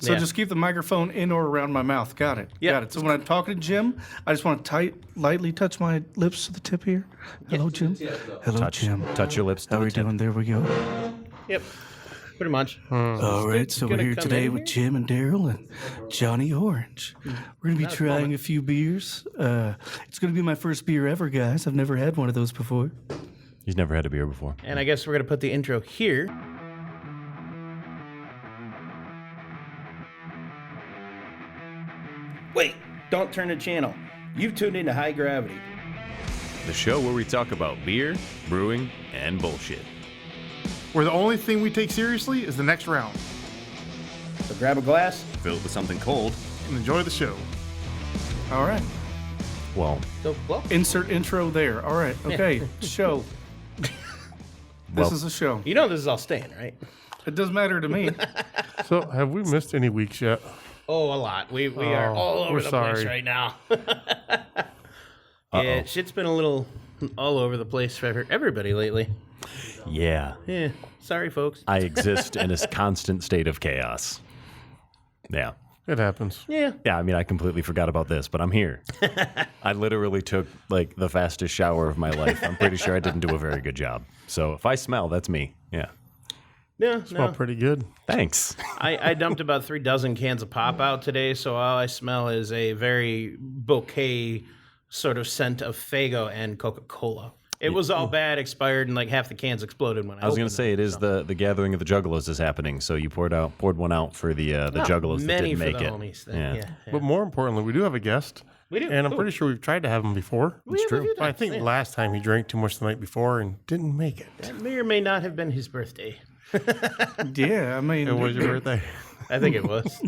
So just keep the microphone in or around my mouth. Got it. Yep. Got it. So when I'm talking to Jim, I just want to lightly touch my lips to the tip here. Hello, Jim. Hello, Jim. Touch your lips. How are we doing? There we go. Yep. Pretty much. All right, so we're gonna here come today in with here? Jim and Daryl and Johnny Orange. We're going to be trying a few beers. It's going to be my first beer ever, guys. I've never had one of those before. He's never had a beer before. And I guess we're going to put the intro here. Wait, don't turn the channel. You've tuned into High Gravity. The show where we talk about beer, brewing, and bullshit. Where the only thing we take seriously is the next round. So grab a glass. Fill it with something cold. And enjoy the show. All right. Well, Well, Insert intro there. All right. Okay. Show. This is a show. you know this is all staying, right? It doesn't matter to me. So, have we missed any weeks yet? Oh, a lot. We are all over we're the sorry. place right now. Yeah, shit's been a little all over the place for everybody lately. yeah. Yeah, sorry, folks. I exist in a constant state of chaos. Yeah. It happens. Yeah. Yeah, I mean, I completely forgot about this, but I'm here. I literally took, like, the fastest shower of my life. I'm pretty sure I didn't do a very good job. So if I smell, that's me. Yeah. Yeah, Smell pretty good. Thanks. I dumped about 3 dozen cans of pop out today, so all I smell is a very bouquet sort of scent of Faygo and Coca-Cola. It was all bad, expired, and like half the cans exploded when I I was going opened to say, it is the gathering of the Juggalos is happening, so you poured one out for the Juggalos that many didn't for make the it. homies then. Yeah. Yeah. But more importantly, we do have a guest. We do. And I'm Cool. pretty sure we've tried to have him before. We have a few But I times, think yeah. last time he drank too much the night before and didn't make it. That may or may not have been his birthday. Yeah, I mean, It was your birthday. I think it was.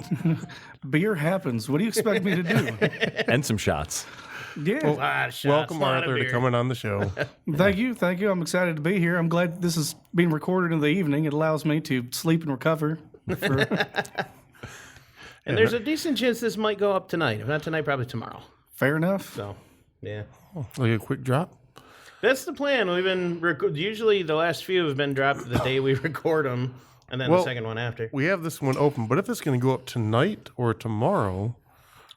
beer happens. What do you expect me to do? And some shots. Yeah. A lot of shots, Welcome, lot of Arthur, to beer. coming on the show. Thank you. Thank you. I'm excited to be here. I'm glad this is being recorded in the evening. It allows me to sleep and recover. And there's a decent chance this might go up tonight. If not tonight, probably tomorrow. Fair enough. So, yeah. Like a quick drop. That's the plan. We've been usually the last few have been dropped the day we record them, and then the Well, second one after. We have this one open, but if it's going to go up tonight or tomorrow,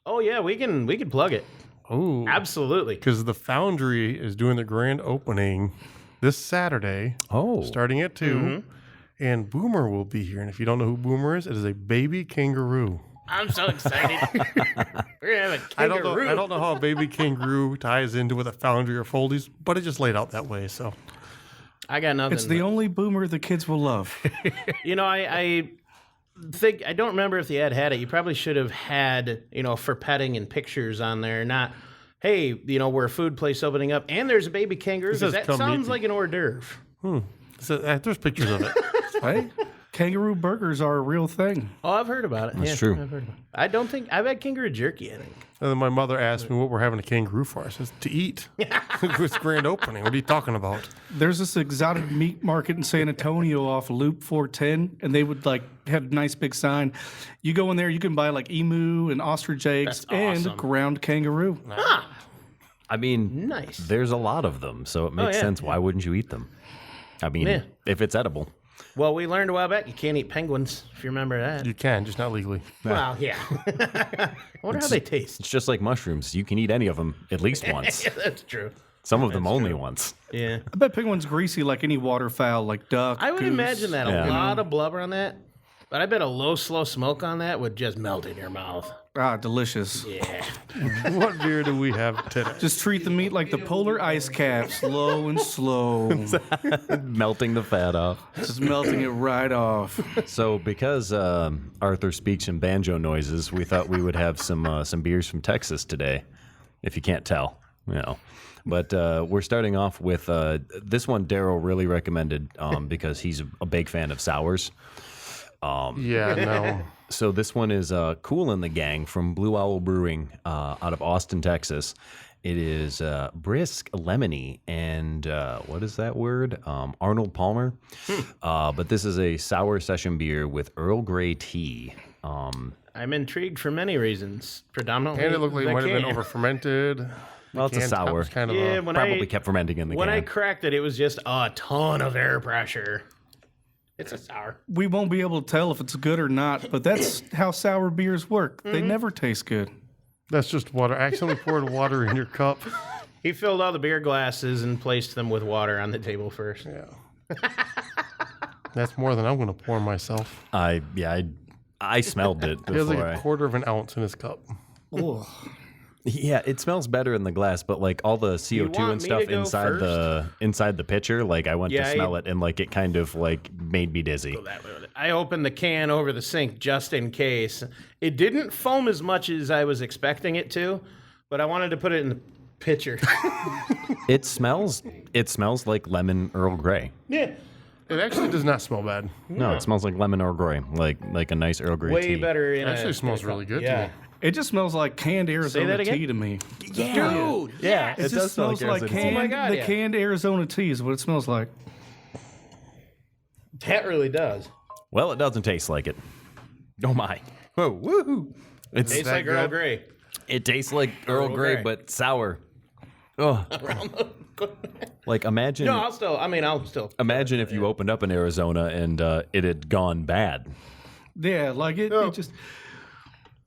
Oh yeah, we can plug it. oh, Absolutely. because the Foundry is doing the grand opening this Saturday, Oh. starting at 2, and Boomer will be here. And if you don't know who Boomer is, it is a baby kangaroo. I'm so excited. We're gonna have a I kangaroo. don't know how a baby kangaroo ties into with a Foundry or Foldies, but it just laid out that way. So I got nothing. It's the only boomer the kids will love. You know, I think I don't remember if the ad had it. You probably should have had, for petting and pictures on there, not, hey, we're a food place opening up and there's a baby kangaroo. 'Cause says, that "Come meet sounds me." like an hors d'oeuvre. so, there's pictures of it. Hey, kangaroo burgers are a real thing. Oh, I've heard about it. That's Yeah, true. I've heard about it. I don't think I've had kangaroo jerky. I think. And then my mother asked me what we're having a kangaroo for. I says, to eat. It's grand opening. What are you talking about? There's this exotic meat market in San Antonio off Loop 410, and they would have a nice big sign. You go in there, you can buy emu and ostrich eggs That's awesome. and ground kangaroo. I mean, Nice. there's a lot of them, so it makes yeah. sense. Why wouldn't you eat them? I mean, Yeah. if it's edible. Well, we learned a while back you can't eat penguins, if you remember that. You can, just not legally. Well, yeah. I wonder how they taste. It's just like mushrooms. You can eat any of them at least once. Yeah, that's true. Some of them only once. Yeah. I bet penguin's greasy like any waterfowl, like duck. I would goose. imagine that. Yeah. A lot of blubber on that. But I bet a low, slow smoke on that would just melt in your mouth. Ah, delicious. Yeah. What beer do we have today? Just treat the meat like the polar ice cap, slow and slow. Melting the fat off. Just melting it right off. So because Arthur speaks in banjo noises, we thought we would have some beers from Texas today, if you can't tell. But we're starting off with this one Daryl really recommended because he's a big fan of sours. Yeah, no. So this one is Cool in the Gang from Blue Owl Brewing out of Austin, Texas. It is brisk, lemony, and what is that word? Arnold Palmer. But this is a sour session beer with Earl Grey tea. I'm intrigued for many reasons. Predominantly, And it looked like it the might have been can. over fermented. Well, it's a sour. Kind of Yeah, a, when Probably I kept fermenting in the when can. I cracked it, it was just a ton of air pressure. It's a sour. We won't be able to tell if it's good or not, but that's how sour beers work. They never taste good. That's just water. I accidentally poured water in your cup. He filled all the beer glasses and placed them with water on the table first. Yeah. That's more than I'm going to pour myself. I smelled it He has before. like a quarter of an ounce in his cup. Yeah, it smells better in the glass, but like all the CO2 want and me stuff to go inside the pitcher, like I went Yeah, to smell it and like it kind of like made me dizzy. I opened the can over the sink just in case. It didn't foam as much as I was expecting it to, but I wanted to put it in the pitcher. It smells like lemon Earl Grey. Yeah. It actually does not smell bad. No, it smells like lemon Earl Grey, like a nice Earl Grey Way tea. better. It actually smells really good to Yeah. me. It just smells like canned Arizona that again? tea to me. Dude. Yeah, It just smells like Arizona tea. my God, yeah. canned Arizona tea is what it smells like. That really does. Well, it doesn't taste like it. Oh my! Whoa, woohoo! Tastes like Earl good? Grey. It tastes like Earl Grey, Grey. but sour. Oh, like imagine. No, I'll still. Imagine if you opened up in Arizona and it had gone bad. Yeah, like it just.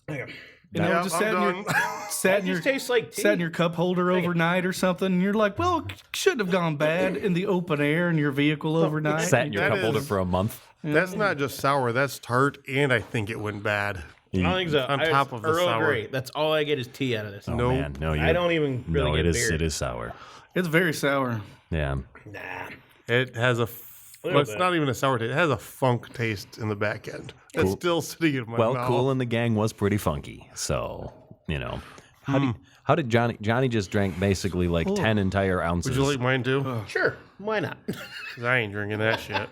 You know, Yeah, just I'm sat in, your, done. sat, in It your, just tastes like tea. sat in your cup holder overnight or something, and you're like, well, it shouldn't have gone bad in the open air in your vehicle overnight. Sat in your That cup holder is- for a month. That's not just sour. That's tart, and I think it went bad. I don't think so. On top of the Earl sour. Grey. That's all I get is tea out of this. Oh Nope. man, no, I don't even really no, get it is. beer. It is sour. It's very sour. Yeah. Nah. It has a. Little It's bit. not even a sour taste. It has a funk taste in the back end. That's Cool. still sitting in my Well, mouth. Cool and the Gang was pretty funky. So you know, how did Johnny just drank basically like 10 entire ounces? Would you like mine too? Sure. Why not? 'Cause I ain't drinking that shit.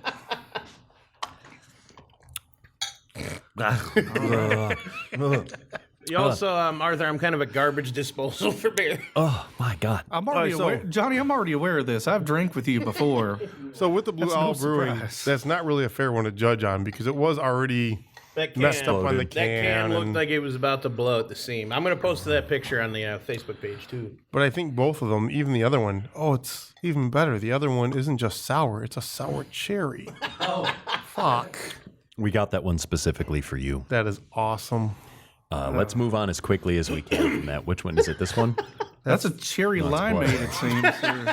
You also, Arthur, I'm kind of a garbage disposal for beer. Oh my God! I'm already so- aware, Johnny. I'm already aware of this. I've drank with you before. So with the Blue That's no Owl Brewing, surprise. that's not really a fair one to judge on because it was already That can, messed up on the that can can. looked and- like it was about to blow at the seam. I'm going to post that picture on the Facebook page, too. But I think both of them, even the other one, oh, it's even better. The other one isn't just sour; it's a sour cherry. Oh, fuck! We got that one specifically for you. That is awesome. Let's move on as quickly as we can from that. Which one is it? This one? That's a cherry limeade, it seems.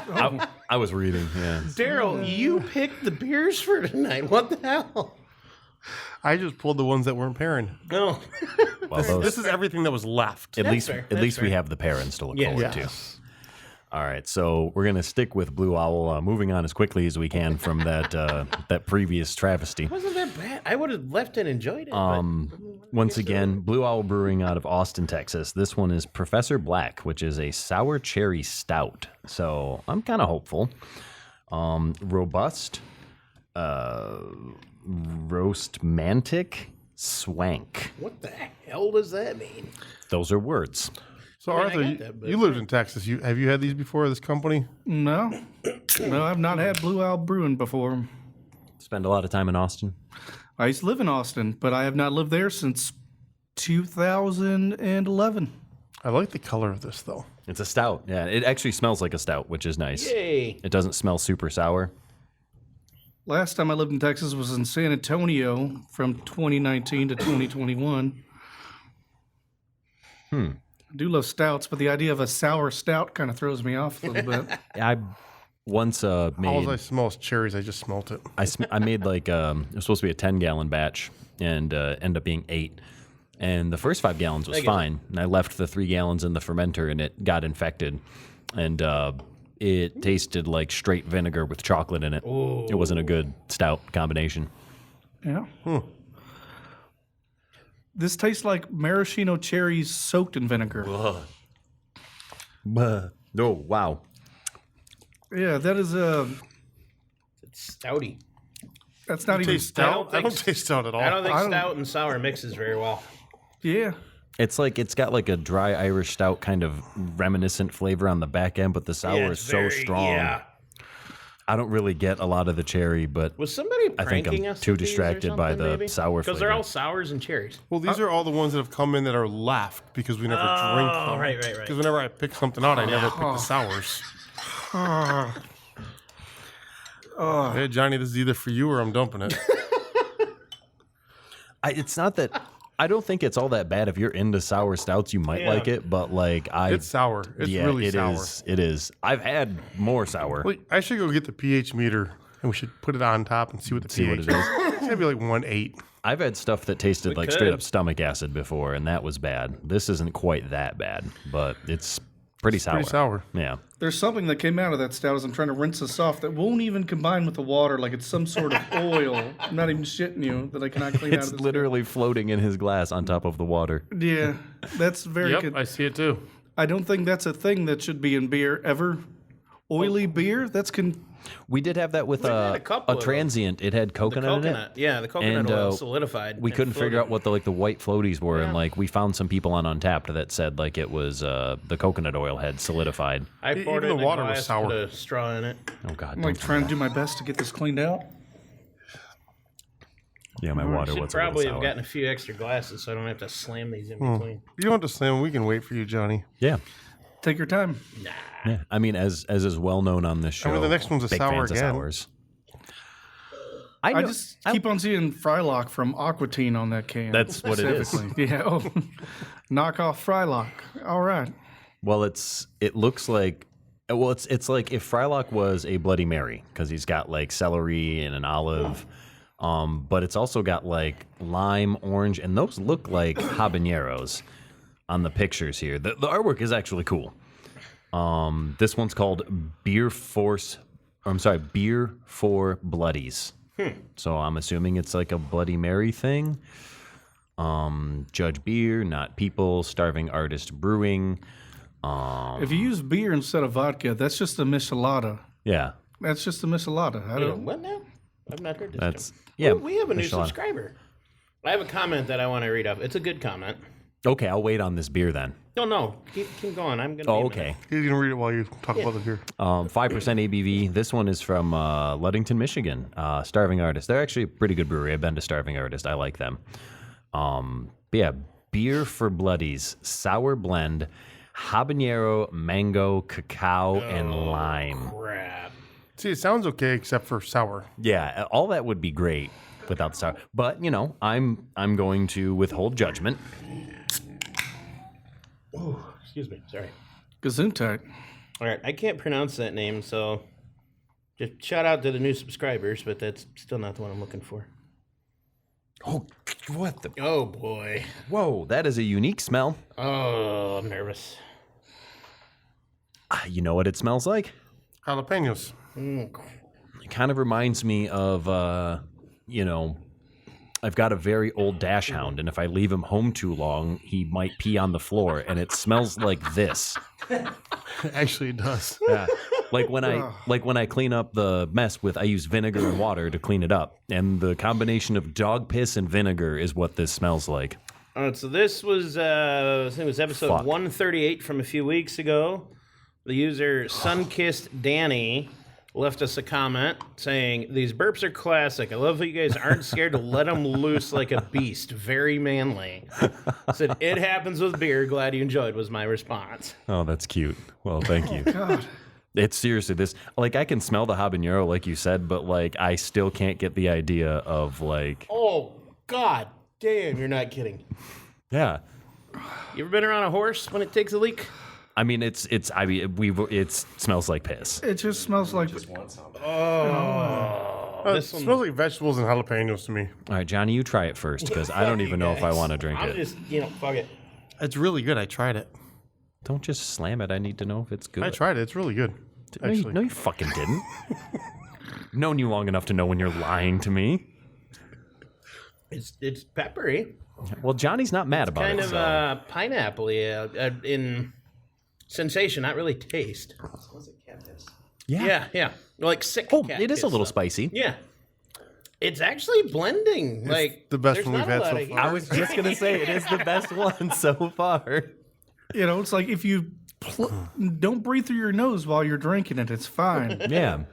Oh, I was reading. Yeah. Daryl, you picked the beers for tonight. What the hell? I just pulled the ones that weren't pairing. No. Well, those, This is everything that was left. at least fair. at least we have the parents to look Yeah. forward to. All right, so we're gonna stick with Blue Owl, moving on as quickly as we can from that that previous travesty. Wasn't that bad? I would have left and enjoyed it. Once again, Blue Owl Brewing out of Austin, Texas. This one is Professor Black, which is a sour cherry stout. So I'm kind of hopeful. Robust, roast mantic, swank. What the hell does that mean? Those are words. So I Arthur, got that, but- you lived in Texas. Have you had these before? This company? no, I've not had Blue Owl Brewing before. Spend a lot of time in Austin. I used to live in Austin, but I have not lived there since 2011. I like the color of this though. It's a stout. Yeah, it actually smells like a stout, which is nice. Yay. It doesn't smell super sour. Last time I lived in Texas was in San Antonio from 2019 to 2021. I do love stouts, but the idea of a sour stout kind of throws me off a little bit. I once All made. I smell is cherries. I just smelt it. I made like it was supposed to be a 10-gallon batch and end up being 8. And the first 5 gallons was fine. And I left the 3 gallons in the fermenter and it got infected. And it tasted like straight vinegar with chocolate in it. It wasn't a good stout combination. Yeah. This tastes like maraschino cherries soaked in vinegar. Oh, wow. Yeah, that is It's stouty. that's not even Taste stout. stout? I don't taste stout at all. I don't think I don't- stout and sour mixes very well. Yeah. It's like it's got like a dry Irish stout kind of reminiscent flavor on the back end, but the sour is so strong. Yeah. I don't really get a lot of the cherry, but Was somebody I think pranking I'm us too with these or distracted by something, the maybe? sour Because they're flavor. all sours and cherries. Well, these are all the ones that have come in that are left because we never drink them. Oh, right. Because whenever I pick something out, I never pick the sours. Hey, Johnny, this is either for you or I'm dumping it. It's not that. I don't think it's all that bad. If you're into sour stouts, you might like it. But like, It's sour. It's really sour. It is. I've had more sour. Wait, I should go get the pH meter and we should put it on top and see what the pH is. It's gonna be like 1.8. I've had stuff that tasted like could. straight up stomach acid before, and that was bad. This isn't quite that bad, but it's pretty sour. Pretty sour. Yeah. There's something that came out of that stout as I'm trying to rinse this off that won't even combine with the water, like it's some sort of oil. I'm not even shitting you that I cannot clean out It's of this. literally floating in his glass on top of the water. Yeah, that's very Yep, good. I see it too. I don't think that's a thing that should be in beer ever. Oily beer? That's We did have that with had a a couple of them. transient. It had The coconut in it. coconut. Yeah, the coconut And, oil solidified. We and couldn't figure floated. out what the white floaties were, and like we found some people on Untapped that said like it was the coconut oil had solidified. I poured Even it the in water a was glass, sour. put a straw in it. Oh God! I'm like trying to do my best to get this cleaned out. Yeah, my water Should was probably a have little gotten sour. a few extra glasses so I don't have to slam these in between. You don't have to slam. We can wait for you, Johnny. Yeah, Take your time. yeah. I mean, as is well known on this show, mean, the next one's a big sour fans of again. sours. I just keep on seeing Frylock from Aquatine on that can. That's what it is. specifically. Yeah. Oh, knock off Frylock. All right. Well, it looks like it's like if Frylock was a Bloody Mary because he's got like celery and an olive, but it's also got like lime, orange, and those look like habaneros on the pictures here. The artwork is actually cool. This one's called Beer for Bloodies. So I'm assuming it's like a Bloody Mary thing. Judge Beer, Not People, Starving Artist Brewing. If you use beer instead of vodka, that's just a michelada. Yeah, That's just a michelada. I don't. What now? I've not heard this. that's term. yeah. Oh, we have a new Michelada. subscriber. I have a comment that I want to read off. It's a good comment. Okay, I'll wait on this beer then. No, keep going. I'm gonna. Oh, be a okay. minute. You can read it while you talk about the beer. 5% ABV. This one is from Ludington, Michigan. Starving Artist. They're actually a pretty good brewery. I've been to Starving Artist. I like them. Yeah, Beer for Bloodies. Sour blend. Habanero, mango, cacao, and lime. Crap. See, it sounds okay except for sour. Yeah, all that would be great without the sour. But, you know, I'm going to withhold judgment. Excuse me. Sorry. Gesundheit. All right. I can't pronounce that name, so just shout out to the new subscribers, but that's still not the one I'm looking for. Oh, what the? Oh boy. Whoa, that is a unique smell. Oh, I'm nervous. You know what it smells like? Jalapenos. It kind of reminds me of, you know, I've got a very old dash hound, and if I leave him home too long, he might pee on the floor, and it smells like this. Actually, it does. Yeah. Like when I clean up the mess I use vinegar and water to clean it up, and the combination of dog piss and vinegar is what this smells like. All right, so this was I think it was episode Fuck. 138 from a few weeks ago. The user Sunkissed Danny left us a comment saying, "These burps are classic. I love that you guys aren't scared to let them loose like a beast. Very manly." Said, "It happens with beer. Glad you enjoyed," was my response. Oh, that's cute. Well, thank you. God. It's seriously this. Like, I can smell the habanero, like you said, but like I still can't get the idea of like. Oh, God damn, you're not kidding. Yeah. You ever been around a horse when it takes a leak? I mean, it smells like piss. It just smells like. This It one, smells like vegetables and jalapenos to me. All right, Johnny, you try it first because I don't even know if I want to drink I'm it. just, fuck it. It's really good. I tried it. Don't just slam it. I need to know if it's good. I tried it. It's really good. No, you, Actually, no, you fucking didn't. Known you long enough to know when you're lying to me. It's peppery. Well, Johnny's not mad about Kind it. of so. pineapple-y in sensation, not really taste. Yeah. Like sick Oh, cat it is a piss, little though. spicy. Yeah. It's actually blending. Like the best there's one we've not a had lot so of- far. I was just gonna say it is the best one so far. You know, it's like if you don't breathe through your nose while you're drinking it, it's fine. Yeah,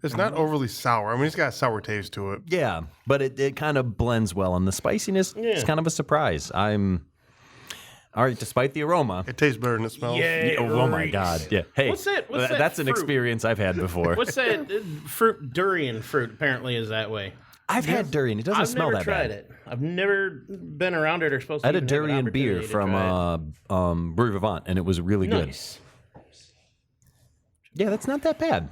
It's not overly sour. I mean, it's got a sour taste to it. yeah, but it kind of blends well, and the spiciness is kind of a surprise. All right, despite the aroma. It tastes better than it smells. Yeah. Oh my God! Yeah. Hey, What's that that's an fruit? experience I've had before. What's that fruit? Durian fruit apparently is that way. I've had durian. It doesn't I've smell never that tried bad. it. I've never been around it or supposed to. I had a even have an durian beer opportunity to try it. from Brewery Vivant, and it was really good. Nice. Yeah, that's not that bad.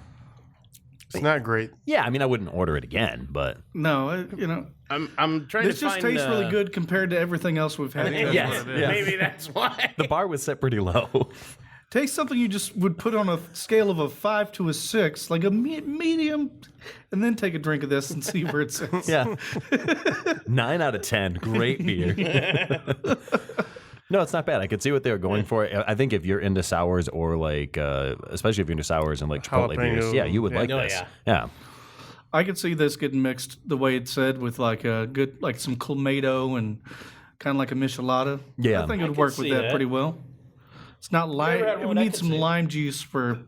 It's not great. Yeah, I mean, I wouldn't order it again, but No, I'm trying this to just find. tastes really good compared to everything else we've had. Yes. Yeah. Maybe that's why. the bar was set pretty low. Take something you just would put on a scale of a 5 to a 6, like a medium, and then take a drink of this and see where it sits. Yeah. 9 out of 10. Great beer. No, it's not bad. I could see what they were going for. I think if you're into sours or like, especially if you're into sours and like Chipotle beers, Jalapeno. yeah, you would like Oh, this. yeah. Yeah. I could see this getting mixed the way it said with like a good, like some clamato and kind of like a michelada. Yeah. I think it would could work with see that that. pretty well. It's not lime. had It one, would I need could some see it. lime juice for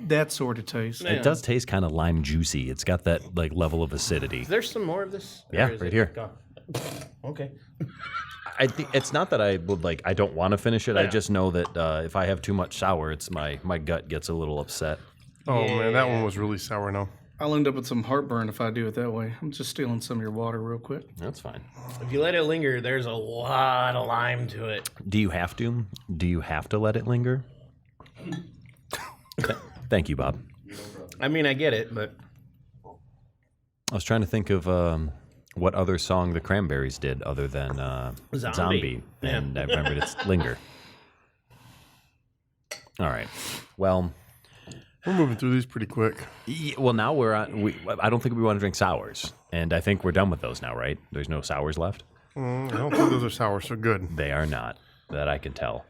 that sort of taste. It does taste kind of lime juicy. It's got that like level of acidity. There's some more of this. Yeah, Or is right it here. gone? Okay. I think it's not that I would like. I don't want to finish it. I just know that if I have too much sour, it's my gut gets a little upset. Oh man, that one was really sour now. I'll end up with some heartburn if I do it that way. I'm just stealing some of your water real quick. That's fine. If you let it linger, there's a lot of lime to it. Do you have to? Do you have to let it linger? Thank you, Bob. I mean, I get it, but I was trying to think of what other song the Cranberries did other than Zombie. Yeah. And I remembered it's Linger. All right. Well, We're moving through these pretty quick. well, now we're on. I don't think we want to drink sours, and I think we're done with those now, right? There's no sours left. I don't think those are sour, so good. They are not. That I can tell.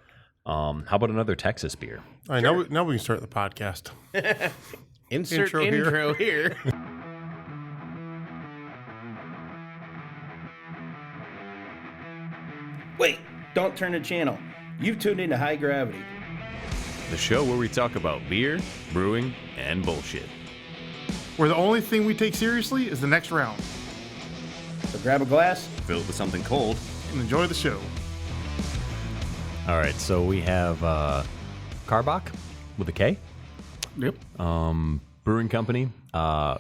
How about another Texas beer? All right, now we can start the podcast. insert Intro here. intro here. Wait, don't turn the channel. You've tuned into High Gravity. The show where we talk about beer, brewing, and bullshit. Where the only thing we take seriously is the next round. So grab a glass. Fill it with something cold. And enjoy the show. All right, so we have Karback with a K. Yep. Brewing company,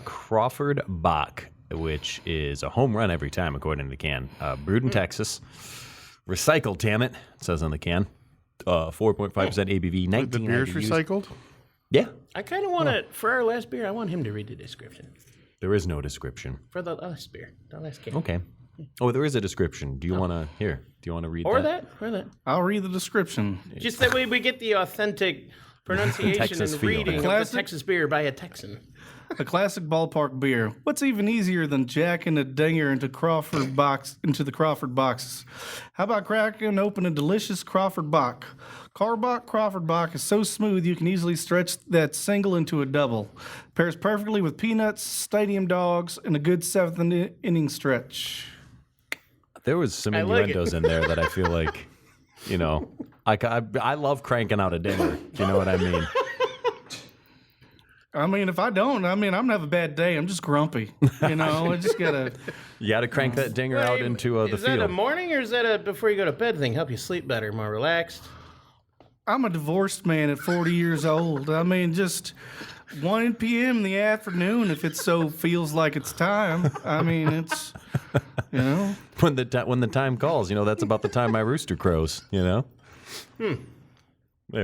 Crawford Bock, which is a home run every time, according to the can. Brewed in Texas. Recycled, damn it, it says on the can. 4.5% ABV, 19 The beer's IBUs. recycled? Yeah, I kind of want to, for our last beer, I want him to read the description. there is no description. For the last beer, the last can. Okay. Oh, there is a description. Do you want to, do you want to read Or that? that, or that. I'll read the description. Just that way we get the authentic pronunciation Texas and feel. reading of the Classic. Texas beer by a Texan. A classic ballpark beer. What's even easier than jacking a dinger into the Crawford boxes? How about cracking open a delicious Crawford Bock? Karback Crawford Bock is so smooth you can easily stretch that single into a double. Pairs perfectly with peanuts, stadium dogs, and a good seventh inning stretch. There was some I like it. innuendos in there that I feel like, I love cranking out a dinger. You know what I mean? I mean, if I don't, I'm gonna have a bad day. I'm just grumpy. I just gotta. You got to crank that dinger out into the Is that a field. morning or is that a before you go to bed thing? Help you sleep better, more relaxed? I'm a divorced man at 40 years old. I mean, just 1 p.m. in the afternoon if it so feels like it's time. I mean, it's, When the time calls, that's about the time my rooster crows. There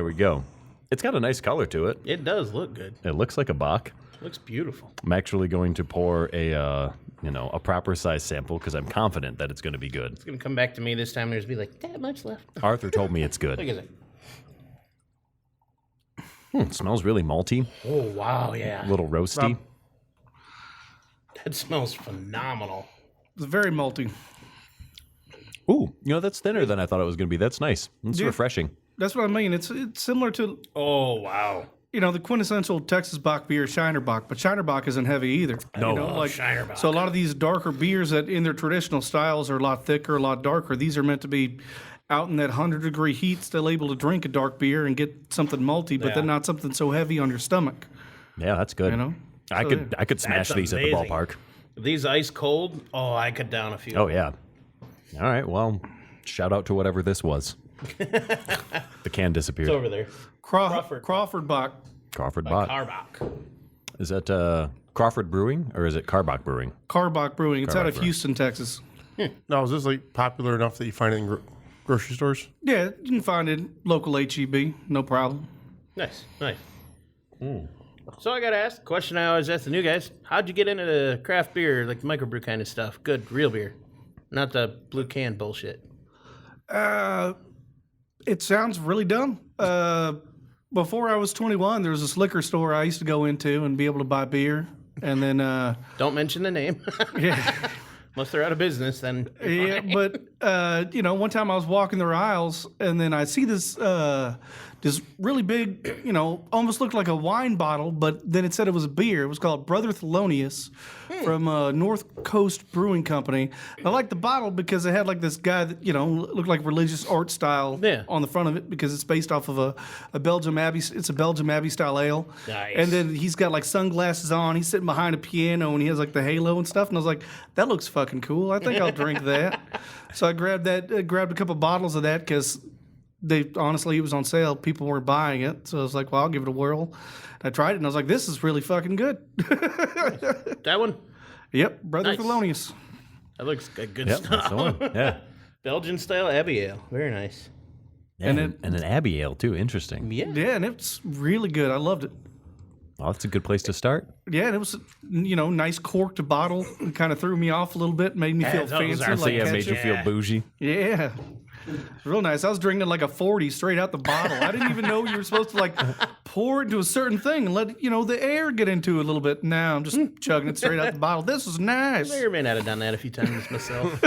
we go. It's got a nice color to it. It does look good. It looks like a Bock. Looks beautiful. I'm actually going to pour a proper size sample because I'm confident that it's going to be good. It's gonna come back to me this time. There's be like that much left. Arthur told me it's Look good. at it. It smells really malty, Oh wow, yeah. a little roasty. That smells phenomenal. it's very malty. Ooh, that's thinner than I thought it was going to be. That's nice. It's Yeah. refreshing. That's what I mean. It's similar to, Oh wow. the quintessential Texas Bock beer, Shiner Bock, but Shiner Bock isn't heavy either. No. Shiner Bock. So a lot of these darker beers that in their traditional styles are a lot thicker, a lot darker. These are meant to be out in that 100-degree heat, still able to drink a dark beer and get something malty, but then not something so heavy on your stomach. Yeah, that's good. I So, could smash That's these at the amazing. ballpark. These ice cold. Oh, I could down a few. Oh yeah. All right. Well, shout out to whatever this was. The can disappeared. It's over there. Crawford Bock. Crawford Bock. Karback. Is that Crawford Brewing or is it Karback Brewing? Karback Brewing. It's out of Brewing. Houston, Texas. Now, is this like popular enough that you find it in grocery stores? Yeah, you can find it local HEB, no problem. Nice. So I got to ask the question I always ask the new guys. How'd you get into the craft beer, like the microbrew kind of stuff? Good, real beer. Not the blue can bullshit. It sounds really dumb. Before I was 21, there was this liquor store I used to go into and be able to buy beer. And then, Don't mention the name. yeah. Unless they're out of business, then Yeah, but one time I was walking their aisles, and then I see this really big, almost looked like a wine bottle, but then it said it was a beer. It was called Brother Thelonious from North Coast Brewing Company. I liked the bottle because it had like this guy that looked like religious art style on the front of it because it's based off of a Belgium Abbey. It's a Belgium Abbey style ale. Nice. And then he's got like sunglasses on. He's sitting behind a piano and he has like the halo and stuff. And I was like, that looks fucking cool. I think I'll drink that. So I grabbed a couple bottles of that because honestly, it was on sale. People weren't buying it. So I was like, well, I'll give it a whirl. I tried it and I was like, this is really fucking good. that one. Yep, Brother Nice. Thelonious. That looks good Yep, stuff. that's the one. Yeah. Belgian style Abbey Ale. Very nice. Yeah, and an Abbey Ale, too. Interesting. Yeah. Yeah, and it's really good. I loved it. Well, that's a good place to start. Yeah, and it was, nice corked bottle. It kind of threw me off a little bit, made me feel those fancy. are So, Like yeah, made you ketchup. feel bougie. Yeah. Real nice. I was drinking like a 40 straight out the bottle. I didn't even know you were supposed to like pour it into a certain thing and let the air get into it a little bit. Now I'm just chugging it straight out the bottle. This is nice. May or may not have done that a few times myself.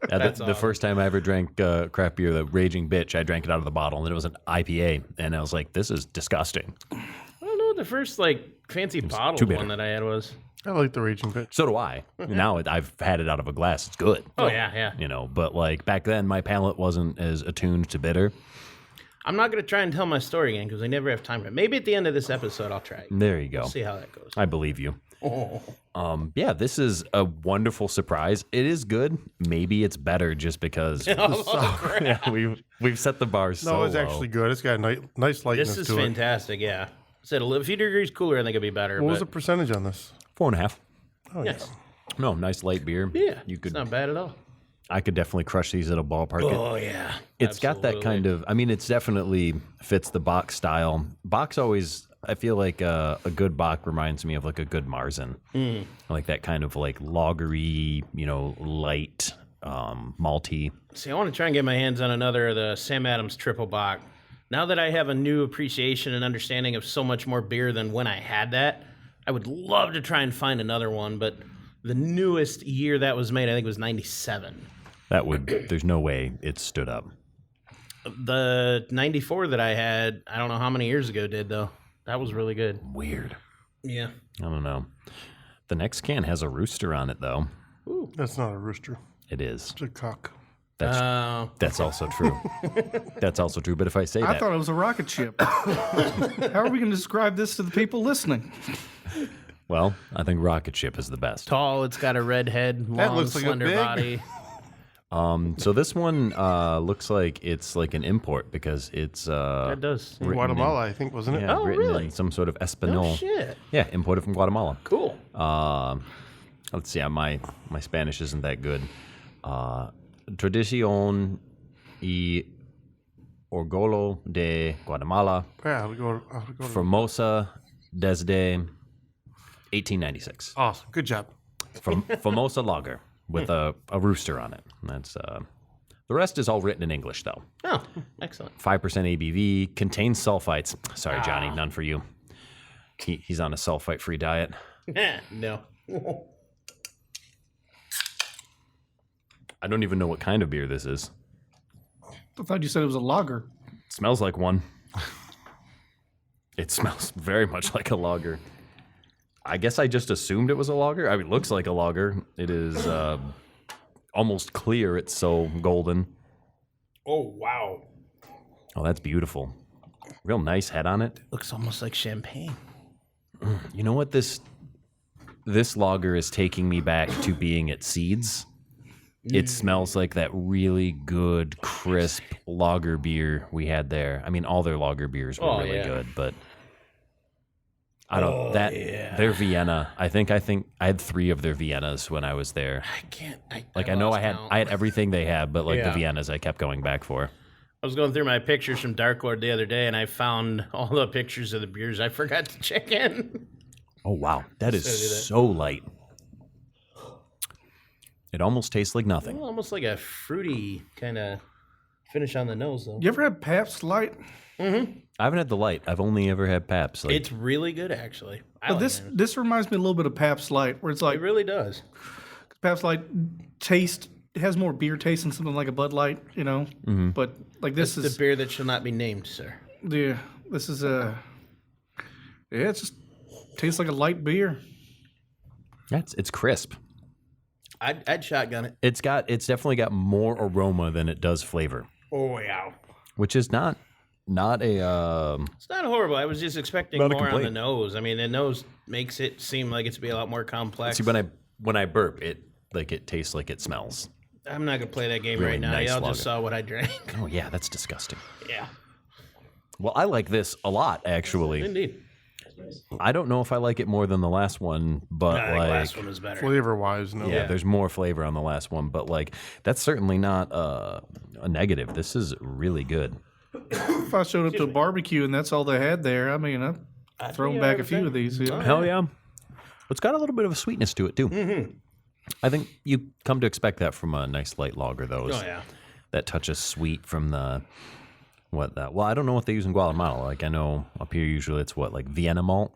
Yeah, That's the first time I ever drank craft beer, the Raging Bitch, I drank it out of the bottle, and it was an IPA, and I was like, this is disgusting. I don't know what the first fancy too bottled bitter. one that I had was. I like the Raging Bitch. So do I. Now I've had it out of a glass. It's good. Oh yeah. But like back then, my palate wasn't as attuned to bitter. I'm not gonna try and tell my story again because I never have time for it. Maybe at the end of this episode I'll try. There you go. See how that goes. I believe you. Yeah, this is a wonderful surprise. It is good. Maybe it's better just because yeah, we've set the bar so No, it's low. actually good. It's got a nice lightness This is to it. fantastic. Yeah. Said a few degrees cooler, I think it'd be better. What was but the percentage on this? 4.5. Oh, yes. No, nice light beer. Yeah. You It's could. not bad at all. I could definitely crush these at a ballpark. Oh yeah. It's got that kind of. I mean, it's definitely fits the Bock style. Bock's always. I feel like a good Bock reminds me of like a good Marzen. Like that kind of like lagery, light, malty. See, I want to try and get my hands on another of the Sam Adams Triple Bock. Now that I have a new appreciation and understanding of so much more beer than when I had that, I would love to try and find another one, but the newest year that was made, I think, was 97. That would. There's no way it stood up. The 94 that I had, I don't know how many years ago did, though. That was really good. Weird. Yeah. I don't know. The next can has a rooster on it, though. That's not a rooster. It is. It's a cock. That's also true. That's also true. But if I say I that, thought it was a rocket ship. How are we going to describe this to the people listening? well, I think rocket ship is the best. Tall, it's got a red head, long, looks like a slender big- body. So this one looks like it's like an import because it's That does. In Guatemala, I think, wasn't it? yeah, Oh, written really? in some sort of Espanol. Oh, shit. Yeah, imported from Guatemala. Cool. Let's see. My Spanish isn't that good. Tradición y orgullo de Guatemala, Yeah, I'll go to Famosa desde 1896. Awesome. Good job. From Famosa lager with a rooster on it. That's the rest is all written in English though. Oh, excellent. 5% ABV, contains sulfites. Sorry, Johnny, none for you. He's on a sulfite-free diet. No. I don't even know what kind of beer this is. I thought you said it was a lager. It smells like one. It smells very much like a lager. I guess I just assumed it was a lager. I mean, it looks like a lager. It is almost clear. It's so golden. Oh, wow. Oh, that's beautiful. Real nice head on it. Looks almost like champagne. You know what this lager is taking me back to being at Seeds. It smells like that really good, crisp lager beer we had there. I mean, all their lager beers were really good, but I don't their Vienna. I think I had 3 of their Viennas when I was there. I know I had everything they had, but the Viennas I kept going back for. I was going through my pictures from Dark Lord the other day, and I found all the pictures of the beers I forgot to check in. Oh wow, that is so light. It almost tastes like nothing. Well, almost like a fruity kind of finish on the nose, though. You ever had Pabst Light? Mm-hmm. I haven't had the light. I've only ever had Pabst. It's really good, actually. This reminds me a little bit of Pabst Light, where it's like it really does. Pabst Light it has more beer taste than something like a Bud Light, you know. Mm-hmm. But like this is the beer that shall not be named, sir. Yeah, this is it just tastes like a light beer. It's crisp. I'd shotgun it. It's definitely got more aroma than it does flavor. Oh yeah, which is not a. It's not horrible. I was just expecting Not a more on complaint. the nose. I mean, the nose makes it seem like it's be a lot more complex. See, when I burp, it tastes like it smells. I'm not gonna play that game Really right now. nice Y'all lager. just saw what I drank. Oh yeah, that's disgusting. Yeah, Well, I like this a lot actually. indeed. I don't know if I like it more than the last one, but I think the last one was better. Flavor wise, no. yeah, there's more flavor on the last one, but that's certainly not a negative. This is really good. If I showed up to a barbecue and that's all they had there, I mean, I'd thrown back a few of these. Yeah. Hell yeah. It's got a little bit of a sweetness to it too. Mm-hmm. I think you come to expect that from a nice light lager, though. Oh yeah. That touch of sweet from the well, I don't know what they use in Guatemala. Like I know up here usually it's Vienna malt,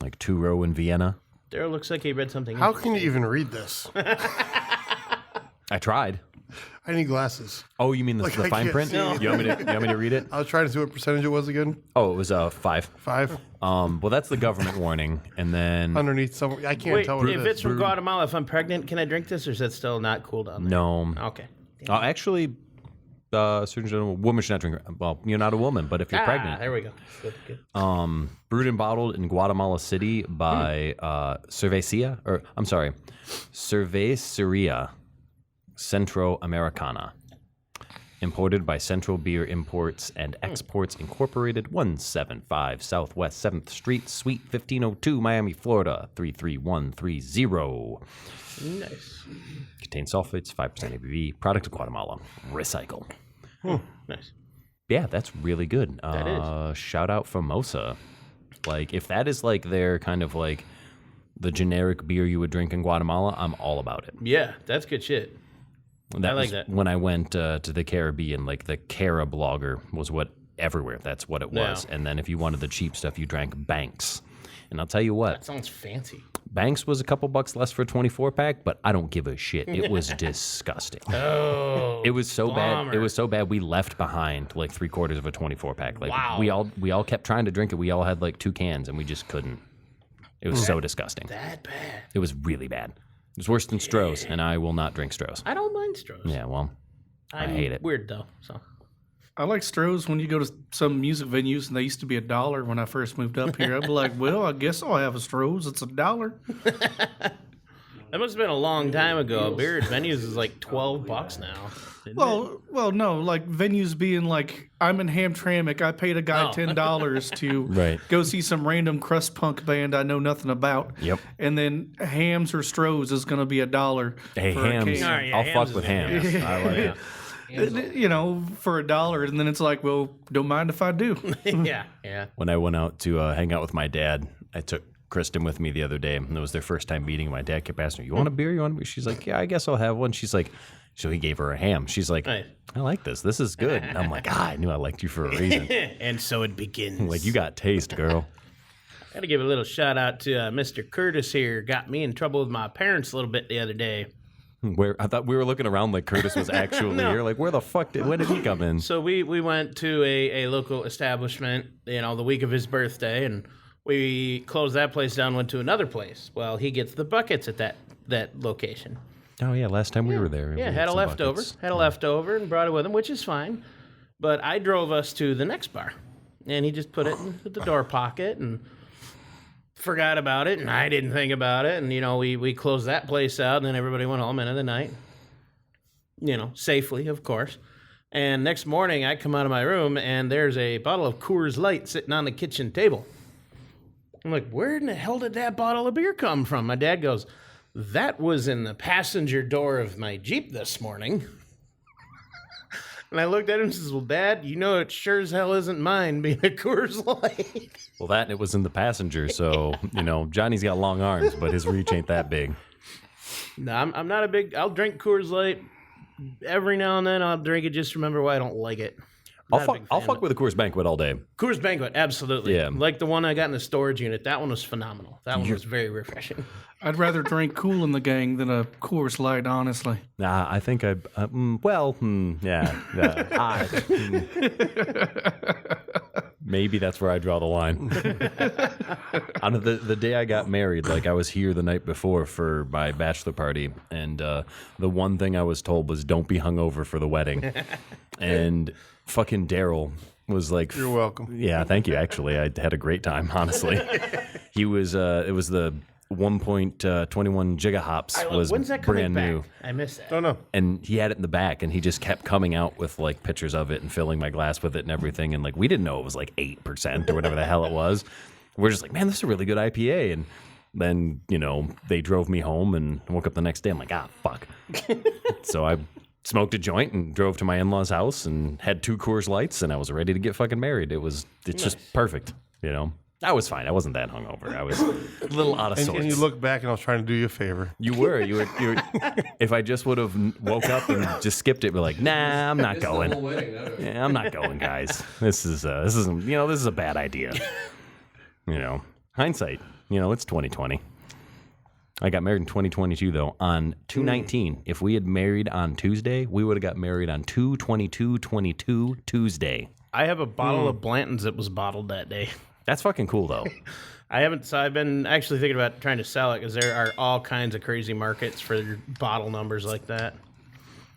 like 2-row in Vienna. Daryl looks like he read something. How can you even read this? I tried. I need glasses. Oh, you mean the I fine can't print? see anything. You want me to read it? I was trying to see what percentage it was again. Oh, it was 5. 5 Well, that's the government warning, and then underneath somewhere. I can't Wait, tell what if it it's is. from Guatemala, if I'm pregnant, can I drink this, or is that still not cool down there? no. Okay. Actually, Surgeon General, woman should not drink. Well, you're not a woman, but if you're pregnant, There we go. Good. brewed and bottled in Guatemala City by Cerveceria, Centro Americana. Imported by Central Beer Imports and Exports Incorporated, 175 Southwest 7th Street, Suite 1502, Miami, Florida, 33130. Nice. Contains sulfates, 5% ABV. Product of Guatemala. Recycle. Nice. Yeah, that's really good. That is. Shout out Famosa. If that is their kind of the generic beer you would drink in Guatemala, I'm all about it. Yeah, that's good shit. I like that. When I went to the Caribbean, the Carib lager was what everywhere. That's what it was. Yeah. And then if you wanted the cheap stuff, you drank Banks. And I'll tell you what, That sounds fancy. Banks was a couple bucks less for a 24-pack, but I don't give a shit. It was disgusting. Oh, It was so bad. bummer. It was so bad. We left behind 3/4 of a 24-pack. Wow. We all kept trying to drink it. We all had 2 cans, and we just couldn't. It was so disgusting. that bad. It was really bad. It was worse than Stroh's, and I will not drink Stroh's. I don't mind Stroh's. Yeah, well, I hate it. Weird though. So I like Stroh's when you go to some music venues, and they used to be $1 when I first moved up here. I'd be like, well, I guess I'll have a Stroh's. It's $1. that must have been a long time ago. Beer at venues is $12 now. isn't it? Well, no, venues being I'm in Hamtramck. I paid a guy $10 to Right. go see some random crust punk band I know nothing about. Yep. And then Hams or Stroh's is going to be $1. Hey, for a hams. case. All right, yeah, I'll hams fuck is with good. hams. I like it. For $1, and then it's well, don't mind if I do. yeah. When I went out to hang out with my dad, I took Kristen with me the other day, and it was their first time meeting. My dad kept asking her, "You want a beer? You want a beer?" She's like, "Yeah, I guess I'll have one." She's like, so he gave her a ham. She's like, Nice. "I like this. This is good." And I'm like, I knew I liked you for a reason. And so it begins. You got taste, girl. Got to give a little shout out to Mr. Curtis here. Got me in trouble with my parents a little bit the other day. Where I thought we were looking around like Curtis was actually here. Where the fuck when did he come in? So we went to a local establishment, the week of his birthday, and we closed that place down, went to another place. Well, he gets the buckets at that location. Oh yeah, last time we were there. Yeah, we had a some leftover. buckets. Had a leftover and brought it with him, which is fine. But I drove us to the next bar, and he just put it in the door pocket and forgot about it, and I didn't think about it. And, we closed that place out, and then everybody went home, end of the night. Safely, of course. And next morning, I come out of my room, and there's a bottle of Coors Light sitting on the kitchen table. I'm like, where in the hell did that bottle of beer come from? My dad goes, that was in the passenger door of my Jeep this morning. And I looked at him and says, well, Dad, it sure as hell isn't mine being a Coors Light. Well, that and it was in the passenger, so, Johnny's got long arms, but his reach ain't that big. No, I'm not a big... I'll drink Coors Light. Every now and then I'll drink it just to remember why I don't like it. I'll fuck with a Coors Banquet all day. Coors Banquet, absolutely. Yeah. Like the one I got in the storage unit. That one was phenomenal. That one was very refreshing. I'd rather drink Cool in the Gang than a Coors Light, honestly. Nah, I think yeah. Maybe that's where I draw the line. On the day I got married, I was here the night before for my bachelor party, and the one thing I was told was don't be hungover for the wedding. And fucking Daryl was like, You're welcome. Yeah, thank you. Actually, I had a great time, honestly. He was, it was the 1.21 gigahops was when's that coming brand back? new. I missed that. Don't know. And he had it in the back, and he just kept coming out with pictures of it and filling my glass with it and everything. And we didn't know it was 8% or whatever the hell it was. We're just like, man, this is a really good IPA. And then, they drove me home and woke up the next day. I'm like, fuck. So I smoked a joint and drove to my in-laws' house and had 2 Coors Lights, and I was ready to get fucking married. It's just perfect, I was fine. I wasn't that hungover. I was a little out of sorts. And you look back, and I was trying to do you a favor. You were. If I just would have woke up and just skipped it, be like, nah, I'm not going. Yeah, I'm not going, guys. This is a bad idea. Hindsight. It's 2020. I got married in 2022 though on 2/19. If we had married on Tuesday, we would have got married on 2/22/22 Tuesday. I have a bottle of Blanton's that was bottled that day. That's fucking cool though. I've been actually thinking about trying to sell it because there are all kinds of crazy markets for bottle numbers like that.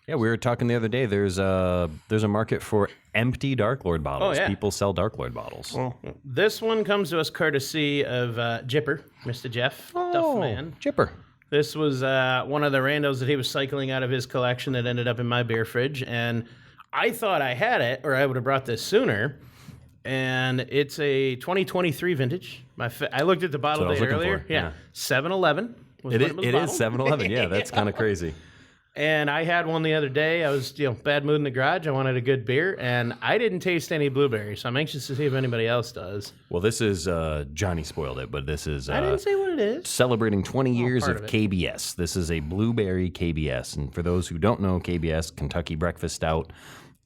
Yeah, we were talking the other day. There's a market for empty Dark Lord bottles. Oh, yeah. People sell Dark Lord bottles. Well, This one comes to us courtesy of Jipper, Mr. Jeff Duffman. Chipper. This was one of the randos that he was cycling out of his collection that ended up in my beer fridge, and I thought I had it, or I would have brought this sooner. And it's a 2023 vintage. I looked at the bottle date earlier. Yeah, 7-Eleven. It is 7-Eleven. Yeah, that's kind of crazy. And I had one the other day. I was, bad mood in the garage. I wanted a good beer, and I didn't taste any blueberry, so I'm anxious to see if anybody else does. Well, this is Johnny spoiled it, but this is I didn't say what it is. celebrating 20 years part of of it. KBS. This is a blueberry KBS, and for those who don't know, KBS, Kentucky Breakfast Stout,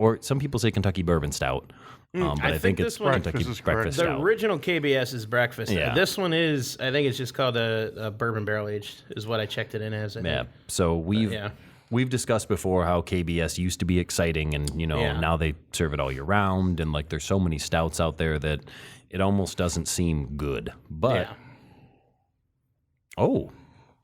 or some people say Kentucky Bourbon Stout. But I think it's this one- Kentucky Breakfast is correct. Breakfast The Stout. original KBS is breakfast. Yeah. This one is, I think it's just called a bourbon barrel aged, is what I checked it in as. I Yeah. think. So yeah. we've discussed before how KBS used to be exciting, and Yeah. now they serve it all year round, and there's so many stouts out there that it almost doesn't seem good. But Yeah.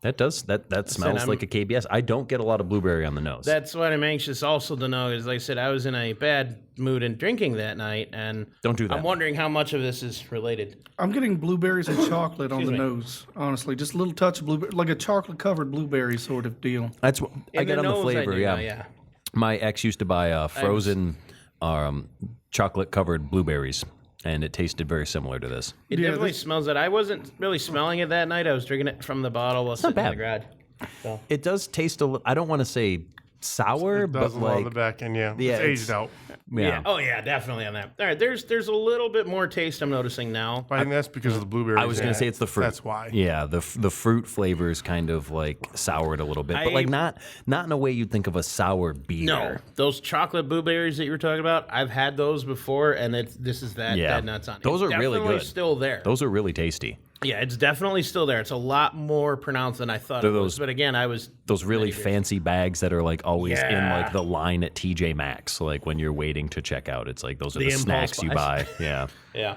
that smells I'm- like a KBS. I don't get a lot of blueberry on the nose. That's what I'm anxious also to know is, like I said, I was in a bad mood in drinking that night, and Don't do that. I'm wondering how much of this is related. I'm getting blueberries and chocolate on the nose, honestly. Just a little touch of blueberry, like a chocolate-covered blueberry sort of deal. That's what I In get on the nose, flavor. I do Yeah. know, yeah. My ex used to buy frozen chocolate covered blueberries, and it tasted very similar to this. It definitely smells it. I wasn't really smelling it that night. I was drinking it from the bottle while sitting in the garage. So. It does taste a little, I don't want to say sour, it but does on the like, back end, yeah. Yeah, It's aged out. yeah. Oh yeah, definitely on that. All right, there's a little bit more taste I'm noticing now. I think that's because of the blueberries. I was going to say it's the fruit. That's why. Yeah, the fruit flavors kind of like soured a little bit, but like not in a way you'd think of a sour beer. No, those chocolate blueberries that you were talking about, I've had those before, and this is that Yeah. dead nuts on it. Those It's are really definitely good. Still there. Those are really tasty. Yeah, it's definitely still there. It's a lot more pronounced than I thought They're it was. those- But again, I was Those really fancy bags that are like always in Yeah. like the line at TJ Maxx, like when you're waiting to check out. It's like those are The the impulse snacks you buys. buy. Yeah. yeah.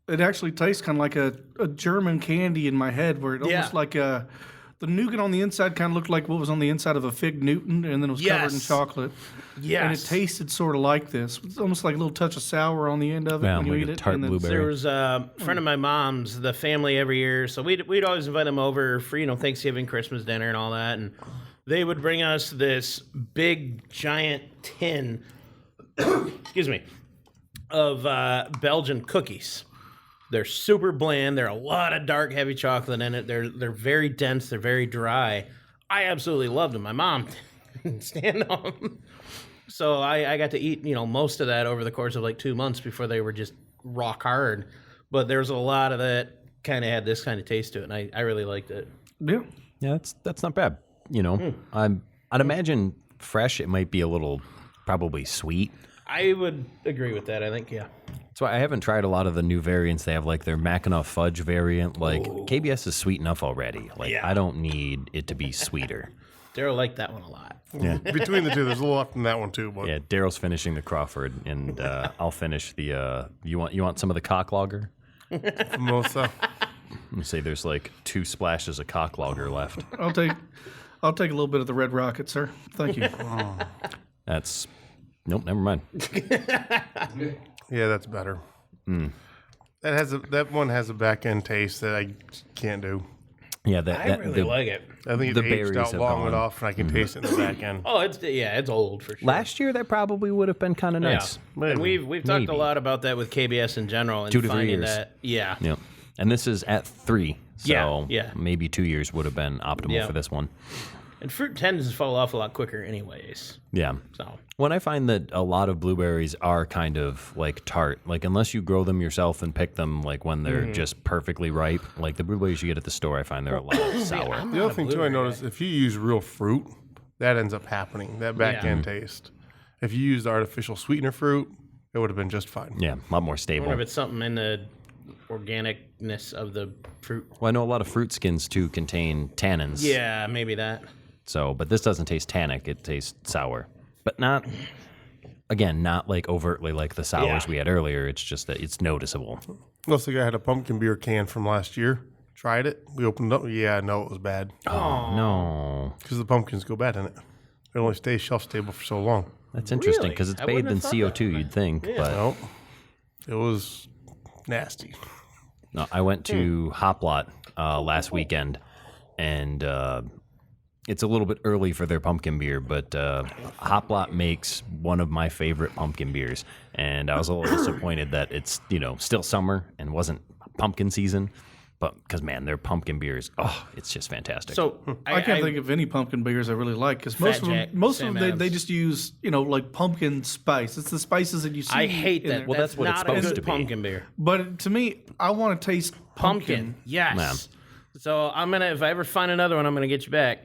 It actually tastes kind of like a German candy in my head, where it almost Yeah. like the The nougat on the inside kind of looked like what was on the inside of a Fig Newton, and then it was covered in Yes. chocolate. Yes. And it tasted sort of like this. It's almost like a little touch of sour on the end of it Yeah, when you like eat a it. tart and then- blueberry. There was a friend of my mom's, the family every year, so we'd always invite them over for, Thanksgiving, Christmas dinner and all that, and they would bring us this big, giant tin, excuse me, of Belgian cookies. They're super bland. There are a lot of dark, heavy chocolate in it. They're very dense. They're very dry. I absolutely loved them. My mom didn't stand on them. So I got to eat, most of that over the course of like 2 months before they were just rock hard. But there was a lot of that kind of had this kind of taste to it, and I really liked it. Yeah. Yeah, that's not bad. I'd imagine fresh it might be a little probably sweet. I would agree with that. I think, yeah. So I haven't tried a lot of the new variants. They have like their Mackinac fudge variant. Like KBS is sweet enough already. Like Yeah. I don't need it to be sweeter. Daryl liked that one a lot. Yeah. Between the two, there's a little left in that one too. But Yeah, Daryl's finishing the Crawford, and I'll finish the. You want some of the cock lager? Famosa. Let me say there's like 2 splashes of cock lager left. I'll take a little bit of the Red Rocket, sir. Thank you. That's nope. Never mind. Yeah, that's better. That one has a back end taste that I can't do. Yeah, I really like it. I think The it aged berries out have long gone. enough, and I can taste it in the back end. Oh, it's old for sure. Last year that probably would have been kind of nice. Yeah. And Maybe. we've talked Maybe. a lot about that with KBS in general and 2 to 3 finding years. that Yep. And this is at 3, so Yeah. maybe 2 years would have been optimal Yeah. for this one. and fruit tends to fall off a lot quicker anyways. Yeah. So When I find that a lot of blueberries are kind of like tart, like unless you grow them yourself and pick them like when they're just perfectly ripe, like the blueberries you get at the store, I find they're a lot sour. The other thing too, I noticed if you use real fruit, that ends up happening. That back end taste. If you used artificial sweetener fruit, it would have been just fine. Yeah, a lot more I stable. wonder if it's something in the organicness of the fruit. Well, I know a lot of fruit skins too contain tannins. Yeah, maybe that. So, but this doesn't taste tannic; it tastes sour, but not. Again, not like overtly like the sours Yeah. we had earlier. It's just that it's noticeable. Unless the guy had a pumpkin beer can from last year. Tried it. We opened it up. Yeah, no, it was bad. Oh no, Because the pumpkins go bad in it. It only stays shelf stable for so long. that's interesting Really? because it's I wouldn't bathed in have thought that. CO2. You'd think, but No, it was nasty. no. I went to Hop Lot last weekend, and it's a little bit early for their pumpkin beer, but Hop Lot makes one of my favorite pumpkin beers, and I was a little disappointed that it's still summer and wasn't pumpkin season, but because man, their pumpkin beers, it's just fantastic. So I can't think of any pumpkin beers I really like because most of Jack, them, most of Sam them, they Adams. just use like pumpkin spice. It's the spices that you see. I hate in that. there. Well, that's what it's not a supposed good to be. pumpkin beer. But to me, I want to taste Pumpkin. Yes. Man. So if I ever find another one, I'm gonna get you back.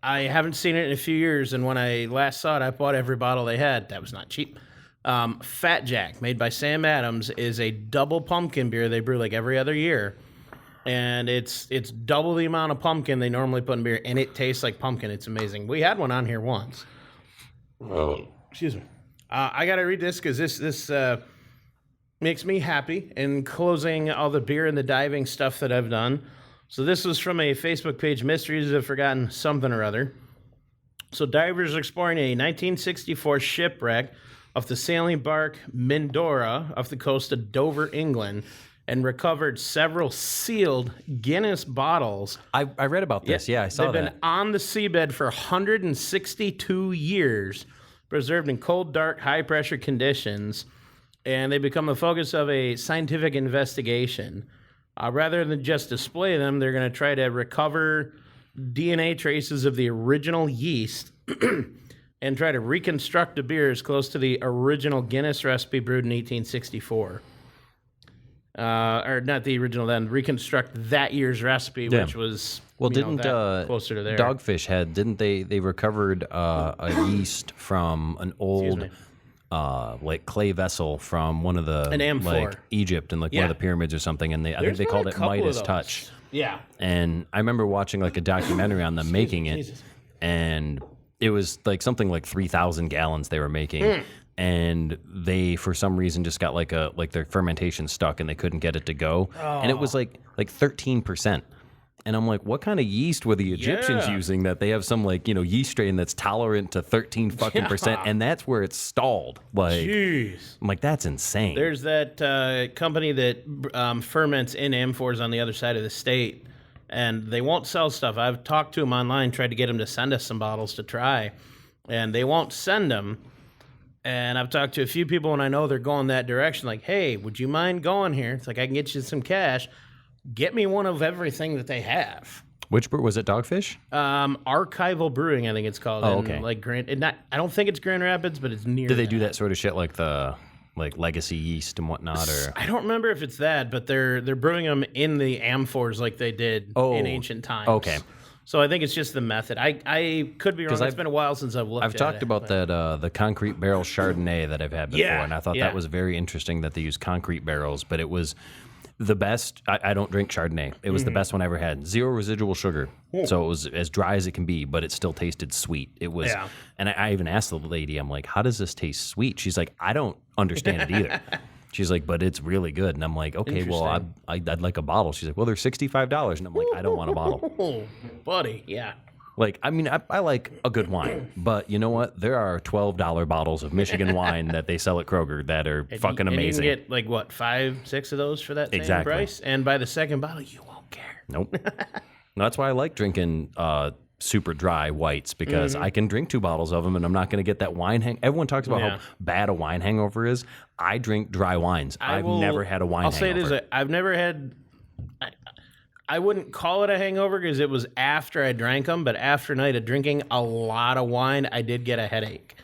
I haven't seen it in a few years, and when I last saw it, I bought every bottle they had. That was not cheap. Fat Jack, made by Sam Adams, is a double pumpkin beer they brew like every other year, and it's double the amount of pumpkin they normally put in beer, and it tastes like pumpkin. It's amazing. We had one on here once. Excuse me. I gotta read this because this makes me happy in closing all the beer and the diving stuff that I've done. So this was from a Facebook page, Mysteries of Forgotten Something or Other. So divers are exploring a 1964 shipwreck off the sailing bark Mindora off the coast of Dover, England, and recovered several sealed Guinness bottles. I read about this. Yeah, I saw They've that. been on the seabed for 162 years, preserved in cold, dark, high-pressure conditions, and they become the focus of a scientific investigation. Rather than just display them, they're going to try to recover DNA traces of the original yeast and try to reconstruct the beer as close to the original Guinness recipe brewed in 1864. Or not the original, then reconstruct that year's recipe, Yeah. which was Well, that didn't closer to there. Dogfish Head? Didn't they recovered a yeast from an old me. like clay vessel from one of the An amphor. like Egypt and like one Yeah. of the pyramids or something, and I think There's they been called a it couple of Midas those. Touch. Yeah. And I remember watching like a documentary on them making it, Jesus. and it was like something like 3,000 gallons they were making. Hmm. And they, for some reason, just got like their fermentation stuck, and they couldn't get it to go. And it was like 13%. And I'm like, what kind of yeast were the Egyptians using that they have some like, yeast strain that's tolerant to 13 fucking percent, and that's where it's stalled. Like, Jeez. I'm like, that's insane. There's that company that ferments in amphors on the other side of the state, and they won't sell stuff. I've talked to them online, tried to get them to send us some bottles to try, and they won't send them. And I've talked to a few people, and I know they're going that direction. Like, hey, would you mind going here? It's like, I can get you some cash. Get me one of everything that they have. Which was it? Dogfish? Archival Brewing, I think it's called. Oh, okay. Like I don't think it's Grand Rapids, but it's near. Do they do that sort of shit like the legacy yeast and whatnot? Or I don't remember if it's that, but they're brewing them in the amphors like they did in ancient times. Okay. So I think it's just the method. I could be wrong. It's been a while since I've looked at it. I've talked about that the concrete barrel Chardonnay that I've had before, and I thought that was very interesting that they use concrete barrels, but it was the best. I don't drink Chardonnay. It was the best one I ever had. 0 residual sugar. So it was as dry as it can be, but it still tasted sweet. It was, and I even asked the lady, I'm like, how does this taste sweet? She's like, I don't understand it either. She's like, but it's really good. And I'm like, okay, well, I'd like a bottle. She's like, well, they're $65. And I'm like, I don't want a bottle. Oh, buddy, yeah. Like, I mean, I like a good wine, but you know what? There are $12 bottles of Michigan wine that they sell at Kroger that are fucking amazing. And you can get like what, 5, 6 of those for that same price, and by the second bottle, you won't care. Nope. That's why I like drinking super dry whites, because I can drink 2 bottles of them and I'm not going to get that wine hang. Everyone talks about how bad a wine hangover is. I drink dry wines. I've never had a wine hangover. I'll say it is. I've never had. I wouldn't call it a hangover because it was after I drank them, but after a night of drinking a lot of wine, I did get a headache.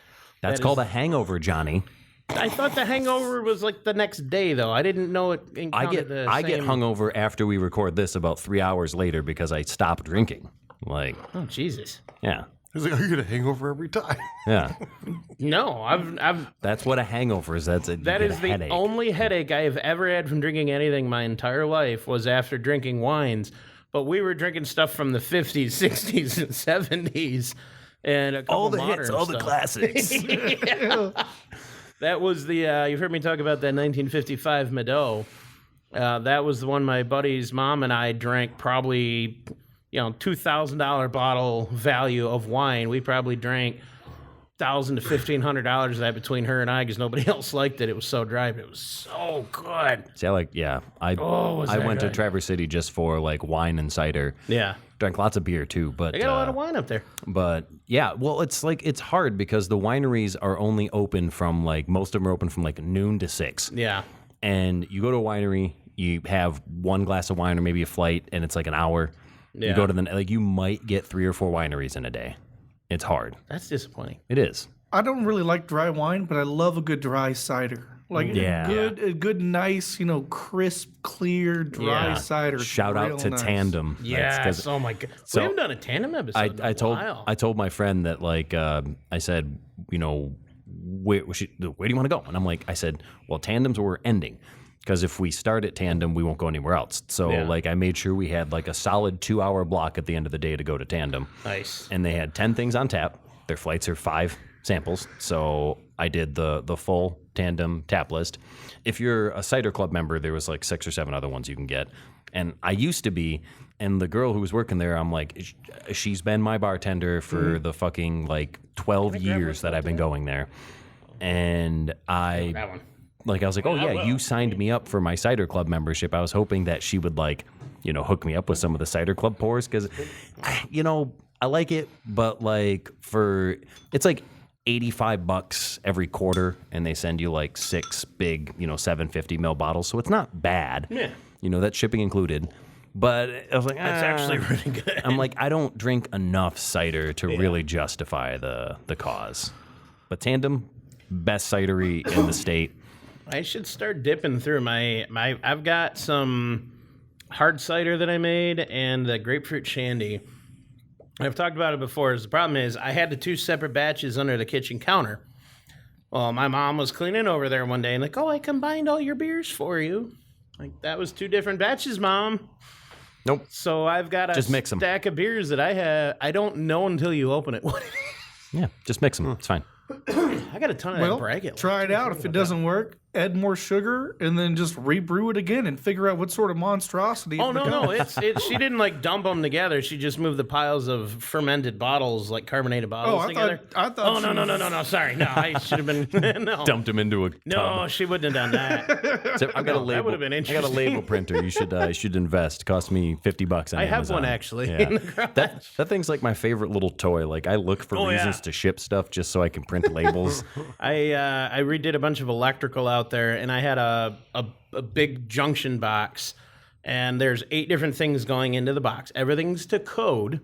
That's called a hangover, Johnny. I thought the hangover was like the next day, though. I didn't know it. I get hungover after we record this about 3 hours later because I stopped drinking. Like, oh Jesus, yeah. He's like, "Are you gonna hangover every time?" Yeah. No, I've. That's what a hangover is. That is the headache. Only headache I have ever had from drinking anything my entire life was after drinking wines. But we were drinking stuff from the 50s, 60s, and 70s, and a couple all the modern hits, all stuff. the classics. That was the. You've heard me talk about that 1955 Mado. That was the one my buddy's mom and I drank. Probably, $2,000 bottle value of wine. We probably drank $1,000 to $1,500 of that between her and I, because nobody else liked it. It was so dry, but it was so good. See, I went to Traverse City just for like wine and cider. Yeah. Drank lots of beer too, but they got a lot of wine up there. But yeah, well, it's hard because the wineries are only open from most of them are open from noon to 6. Yeah. And you go to a winery, you have one glass of wine or maybe a flight, and it's like an hour. Yeah. You go to you might get 3 or 4 wineries in a day. It's hard. That's disappointing. It is. I don't really like dry wine, but I love a good dry cider. A good, nice, crisp, clear, dry cider. Shout out to nice. Tandem. Yes. Oh my god. So, we haven't done a Tandem episode. I told my friend that I said, where do you want to go? And I said, well, Tandems were ending. Because if we start at Tandem, we won't go anywhere else. So, I made sure we had a solid 2-hour block at the end of the day to go to Tandem. Nice. And they had 10 things on tap. Their flights are 5 samples. So I did the full Tandem tap list. If you're a Cider Club member, there was 6 or 7 other ones you can get. And I used to be, and the girl who was working there, I'm like, she's been my bartender for the fucking 12 years that I've been going there. And I was like, oh yeah, you signed me up for my Cider Club membership. I was hoping that she would hook me up with some of the Cider Club pours, because, I like it, but it's $85 every quarter, and they send you 6 big, 750 ml bottles, so it's not bad. Yeah. That's shipping included. But I was like, that's actually really good. I'm like, I don't drink enough cider to really justify the cause. But Tandem, best cidery in the state. I should start dipping through my. I've got some hard cider that I made and the grapefruit shandy. I've talked about it before. The problem is I had the 2 separate batches under the kitchen counter. Well, my mom was cleaning over there one day and I combined all your beers for you. That was 2 different batches, Mom. Nope. So I've got a just mix them. Stack of beers that I have. I don't know until you open it. Yeah, just mix them. It's fine. I got a ton of that bracket. Try it out. If it doesn't work, add more sugar, and then just rebrew it again and figure out what sort of monstrosity. Oh it no, becomes. she didn't like dump them together. She just moved the piles of fermented bottles, like carbonated bottles, together. I thought. Oh no! Sorry, no, I should have been no. Dumped him into a tub. No, she wouldn't have done that. So I've got a label. That would have been I got a interesting. label printer. You should invest. Cost me $50 on I have Amazon. one actually Yeah. in the garage. That thing's like my favorite little toy. Like I look for reasons to ship stuff just so I can print labels. I redid a bunch of electrical out there, and I had a big junction box, and there's 8 different things going into the box. Everything's to code,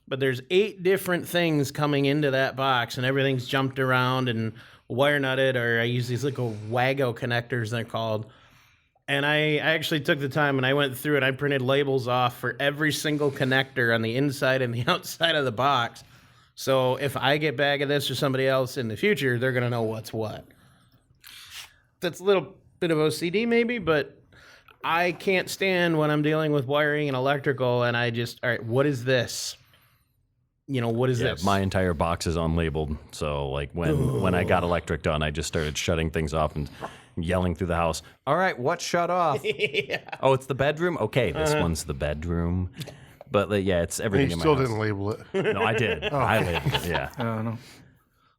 but there's 8 different things coming into that box, and everything's jumped around and wire nutted, or I use these little Wago connectors, they're called. And I actually took the time and I went through and I printed labels off for every single connector on the inside and the outside of the box. So if I get bag of this or somebody else in the future, they're going to know what's what. That's a little bit of OCD maybe, but I can't stand when I'm dealing with wiring and electrical and I just, all right, what is this? You know, what is this? My entire box is unlabeled. So like when I got electric done, I just started shutting things off and yelling through the house. All right, what shut off? Yeah. Oh, it's the bedroom? Okay, this one's the bedroom. But yeah, it's everything You in my still house. didn't label it. No, I did. I labeled it, yeah. I don't know.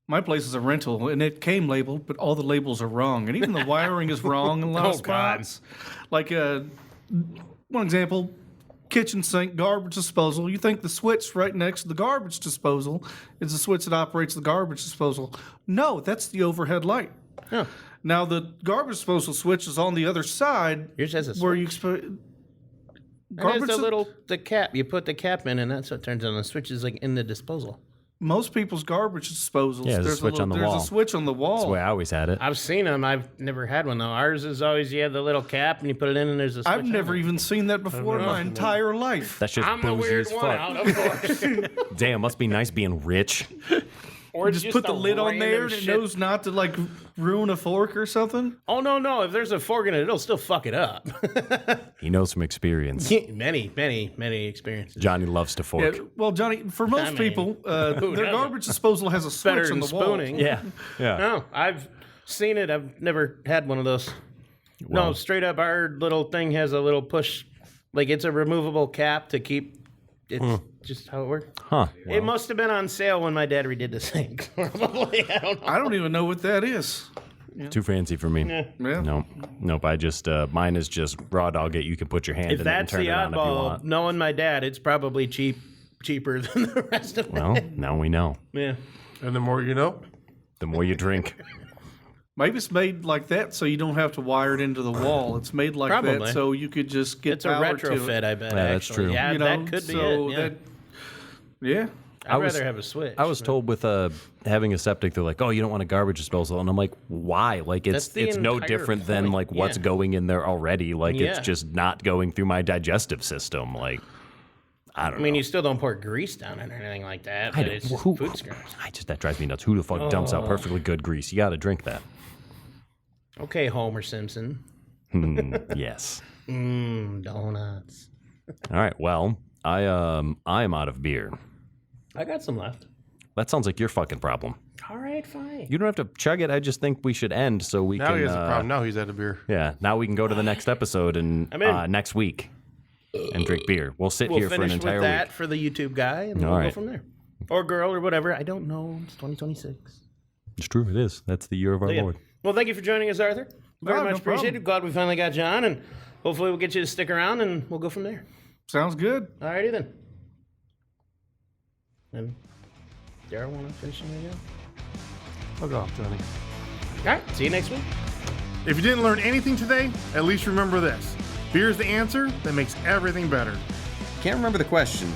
My place is a rental, and it came labeled, but all the labels are wrong, and even the wiring is wrong in a lot of spots. Like one example, kitchen sink garbage disposal. You think the switch right next to the garbage disposal is the switch that operates the garbage disposal? No, that's the overhead light. Huh. Now the garbage disposal switch is on the other side, Yours has a where switch. you And there's the cap. You put the cap in, and that's what turns on. The switch is like in the disposal. most people's garbage disposals. Yeah, there's a switch on the wall. There's a switch on the wall. That's the way I always had it. I've seen them. I've never had one though. Ours is always you have the little cap and you put it in, and there's a switch. I've never even seen that before in my entire life. That's just I'm the bougie weird as one fuck. out, of course. Damn, must be nice being rich. Or Just put the lid on there and it knows not to like ruin a fork or something. Oh no! If there's a fork in it, it'll still fuck it up. He knows from experience. many experiences. Johnny loves to fork. Yeah, well, Johnny, for most mean, people, their doesn't? garbage disposal has a switch Better on than the wall. spooning. Yeah. No, I've seen it. I've never had one of those. No, straight up, our little thing has a little push, like it's a removable cap to keep. It's just how it works. Huh. It must have been on sale when my dad redid the sink. Probably, I don't know. I don't even know what that is. Too fancy for me. Yeah. Nope. I just mine is just raw dog it. You can put your hand If in it and that's turn the it on if you oddball, want. knowing my dad, it's probably cheaper than the rest of it. Well, now we know. Yeah. And the more you know. The more you drink. Maybe it's made like that so you don't have to wire it into the wall. It's made like Probably. that so you could just get It's a power to retrofit, it. I bet. Yeah, that's actually. true. Yeah, You know, that could be so it. Yeah. Yeah. I'd was- rather have a switch. I was told with having a septic, they're like, "Oh, you don't want a garbage disposal," and I'm like, "Why? Like That's the it's no entire different than point. like what's Yeah. going in there already. Like it's Yeah. just not going through my digestive system. Like I don't I mean, know. you still don't pour grease down it or anything like that, I but don't- it's just who- food scraps. That drives me nuts. Who the fuck dumps out perfectly good grease? You got to drink that. Okay, Homer Simpson. Yes. Donuts. All right. Well, I'm out of beer. I got some left. That sounds like your fucking problem. All right, fine. You don't have to chug it. I just think we should end so we Now can. he has a problem. Now he's out of beer. Yeah. Now we can go to the next episode and I'm in. next week and drink beer. We'll sit We'll here for an finish entire with that week. for the YouTube guy, and All we'll go right. from there. Or girl, or whatever. I don't know. It's 2026. It's true. It is. That's the year of our Yeah. Lord. Well, thank you for joining us, Arthur. Very No much problem. appreciated. Glad we finally got you on, and hopefully we'll get you to stick around, and we'll go from there. Sounds good. All righty then. And Daryl, want to finish it again? Fuck off, Johnny. All right. See you next week. If you didn't learn anything today, at least remember this. Beer is the answer that makes everything better. Can't remember the question,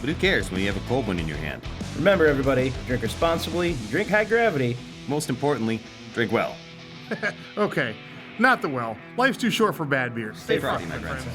but who cares when you have a cold one in your hand? Remember, everybody, drink responsibly, drink high gravity. Most importantly, drink well. Okay, not the well. Life's too short for bad beer. Stay frothy, my friends.